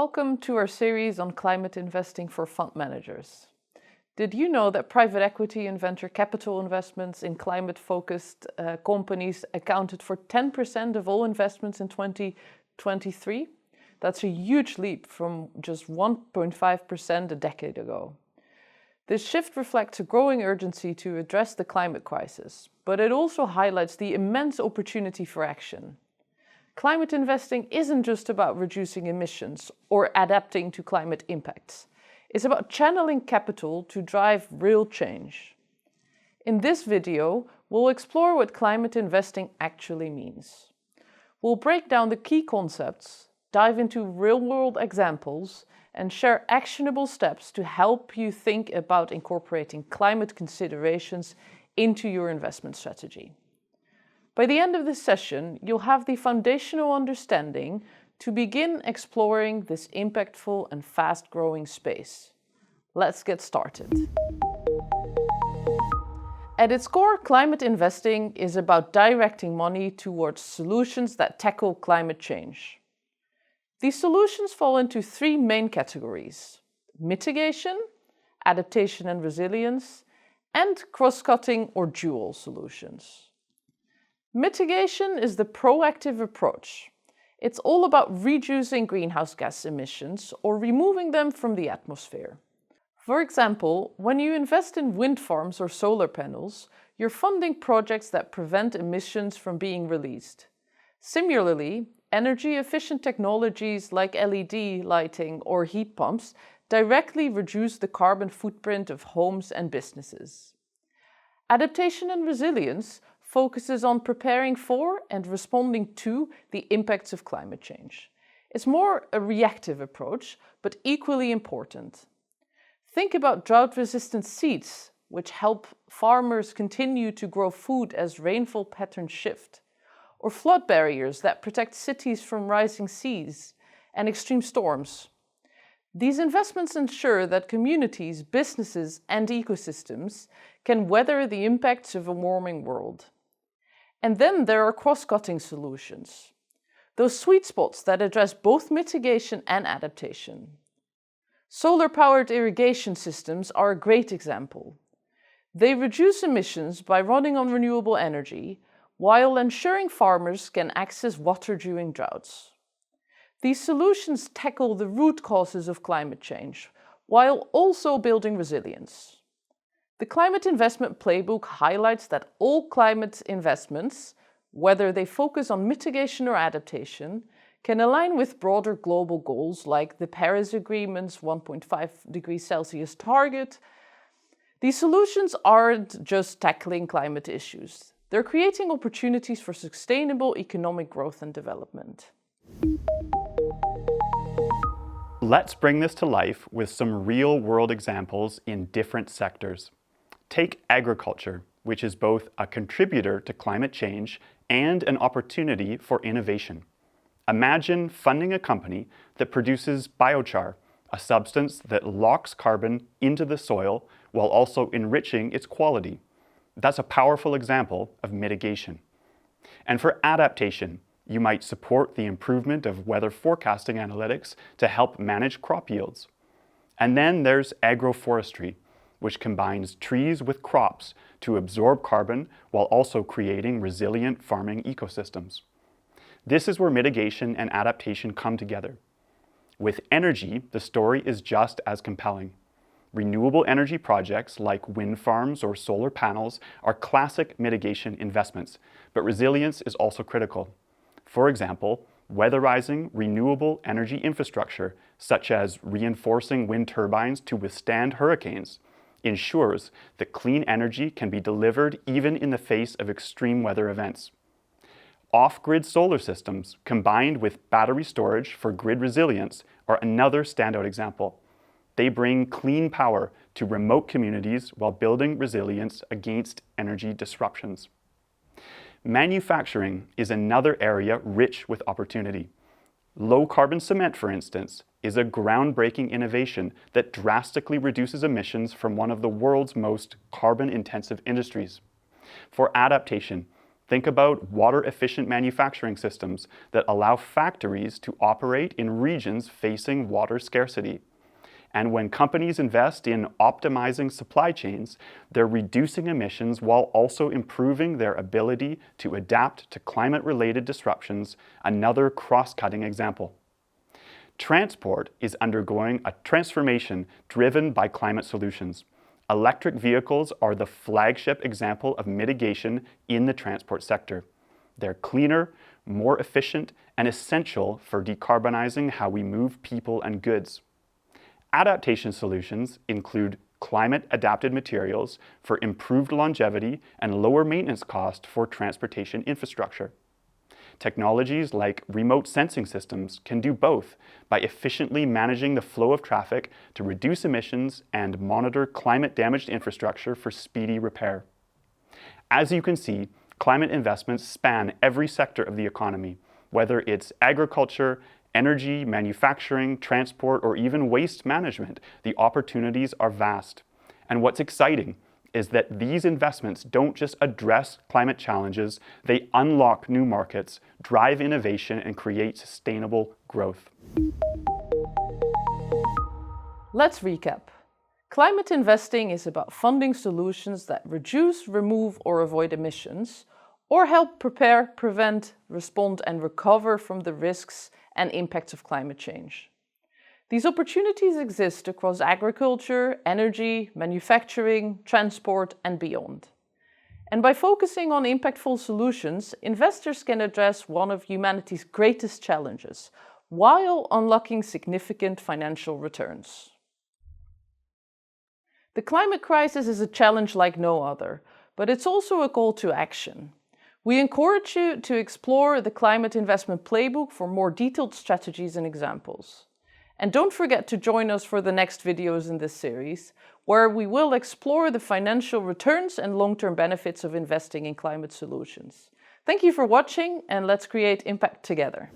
Welcome to our series on climate investing for fund managers. Did you know that private equity and venture capital investments in climate-focused companies accounted for 10% of all investments in 2023? That's a huge leap from just 1.5% a decade ago. This shift reflects a growing urgency to address the climate crisis, but it also highlights the immense opportunity for action. Climate investing isn't just about reducing emissions or adapting to climate impacts. It's about channeling capital to drive real change. In this video, we'll explore what climate investing actually means. We'll break down the key concepts, dive into real-world examples, and share actionable steps to help you think about incorporating climate considerations into your investment strategy. By the end of this session, you'll have the foundational understanding to begin exploring this impactful and fast-growing space. Let's get started. At its core, climate investing is about directing money towards solutions that tackle climate change. These solutions fall into three main categories: mitigation, adaptation and resilience, and cross-cutting or dual solutions. Mitigation is the proactive approach. It's all about reducing greenhouse gas emissions or removing them from the atmosphere. For example, when you invest in wind farms or solar panels, you're funding projects that prevent emissions from being released. Similarly, energy-efficient technologies like LED lighting or heat pumps directly reduce the carbon footprint of homes and businesses. Adaptation and resilience focuses on preparing for and responding to the impacts of climate change. It's more a reactive approach, but equally important. Think about drought-resistant seeds, which help farmers continue to grow food as rainfall patterns shift, or flood barriers that protect cities from rising seas and extreme storms. These investments ensure that communities, businesses, and ecosystems can weather the impacts of a warming world. And then there are cross-cutting solutions, those sweet spots that address both mitigation and adaptation. Solar-powered irrigation systems are a great example. They reduce emissions by running on renewable energy, while ensuring farmers can access water during droughts. These solutions tackle the root causes of climate change, while also building resilience. The Climate Investment Playbook highlights that all climate investments, whether they focus on mitigation or adaptation, can align with broader global goals like the Paris Agreement's 1.5 degrees Celsius target. These solutions aren't just tackling climate issues. They're creating opportunities for sustainable economic growth and development. Let's bring this to life with some real-world examples in different sectors. Take agriculture, which is both a contributor to climate change and an opportunity for innovation. Imagine funding a company that produces biochar, a substance that locks carbon into the soil while also enriching its quality. That's a powerful example of mitigation. And for adaptation, you might support the improvement of weather forecasting analytics to help manage crop yields. And then there's agroforestry, which combines trees with crops to absorb carbon while also creating resilient farming ecosystems. This is where mitigation and adaptation come together. With energy, the story is just as compelling. Renewable energy projects like wind farms or solar panels are classic mitigation investments, but resilience is also critical. For example, weatherizing renewable energy infrastructure, such as reinforcing wind turbines to withstand hurricanes, ensures that clean energy can be delivered even in the face of extreme weather events. Off-grid solar systems combined with battery storage for grid resilience are another standout example. They bring clean power to remote communities while building resilience against energy disruptions. Manufacturing is another area rich with opportunity. Low-carbon cement, for instance, is a groundbreaking innovation that drastically reduces emissions from one of the world's most carbon-intensive industries. For adaptation, Think about water-efficient manufacturing systems that allow factories to operate in regions facing water scarcity. And when companies invest in optimizing supply chains, they're reducing emissions while also improving their ability to adapt to climate-related disruptions, another cross-cutting example. Transport is undergoing a transformation driven by climate solutions. Electric vehicles are the flagship example of mitigation in the transport sector. They're cleaner, more efficient, and essential for decarbonizing how we move people and goods. Adaptation solutions include climate-adapted materials for improved longevity and lower maintenance cost for transportation infrastructure. Technologies like remote sensing systems can do both by efficiently managing the flow of traffic to reduce emissions and monitor climate-damaged infrastructure for speedy repair. As you can see, climate investments span every sector of the economy, whether it's agriculture, energy, manufacturing, transport, or even waste management. The opportunities are vast. And what's exciting is that these investments don't just address climate challenges, they unlock new markets, drive innovation, and create sustainable growth. Let's recap. Climate investing is about funding solutions that reduce, remove, or avoid emissions, or help prepare, prevent, respond, and recover from the risks and impacts of climate change. These opportunities exist across agriculture, energy, manufacturing, transport, and beyond. And by focusing on impactful solutions, investors can address one of humanity's greatest challenges, while unlocking significant financial returns. The climate crisis is a challenge like no other, but it's also a call to action. We encourage you to explore the Climate Investment Playbook for more detailed strategies and examples. And don't forget to join us for the next videos in this series, where we will explore the financial returns and long-term benefits of investing in climate solutions. Thank you for watching, and let's create impact together.